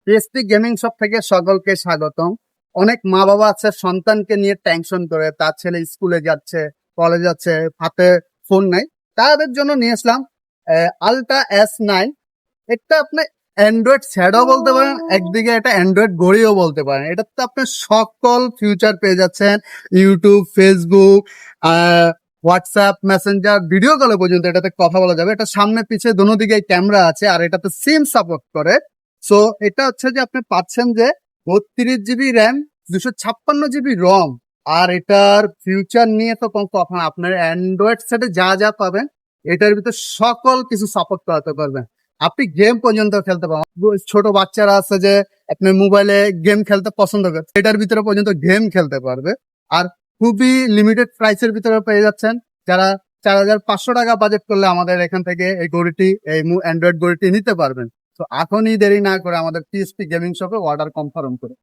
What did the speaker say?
PSP gaming shop থেকে সকলকে স্বাগতম। অনেক মা বাবা আছে সন্তানকে নিয়ে টেনশন করে, তার ছেলে স্কুলে যাচ্ছে, কলেজ যাচ্ছে, হাতে ফোন নাই, তাদের জন্য নিয়ে আসলাম আলট্রা S9। এটা আপনি অ্যান্ড্রয়েড শ্যাডো বলতে পারেন, একদিকে এটা অ্যান্ড্রয়েড ঘড়িও বলতে পারেন। এটাতে আপনি সকল ফিউচার পেয়ে যাচ্ছেন, YouTube, Facebook, WhatsApp, Messenger, video কলে পর্যন্ত এটাতে কথা বলা যাবে। এটা সামনে পিছে দোনো দিকে ক্যামেরা আছে, আর এটাতে সিম সাপোর্ট করে। সো এটা হচ্ছে যে আপনি পাচ্ছেন যে 32 GB র্যাম, 256 GB রম। আর এটার ফিউচার নিয়ে তো কোনো কথা না, আপনার অ্যান্ড্রয়েড সেটে যা যা পাবেন এটার ভিতর সকল কিছু সাপোর্ট করাতে পারবেন। আপনি গেম পর্যন্ত খেলতে পারবেন। ছোট বাচ্চারা আছে যে আপনি মোবাইলে গেম খেলতে পছন্দ করে, এটার ভিতরে পর্যন্ত গেম খেলতে পারবে। আর খুবই লিমিটেড প্রাইসের ভিতরে পেয়ে যাচ্ছেন। যারা 4,500 টাকা বাজেট করলে আমাদের এখান থেকে এই ঘড়িটি, এই অ্যান্ড্রয়েড ঘড়িটি নিতে পারবেন। তো এখনই দেরি না করে আমাদের পিএসপি গেমিং শপে অর্ডার কনফার্ম করে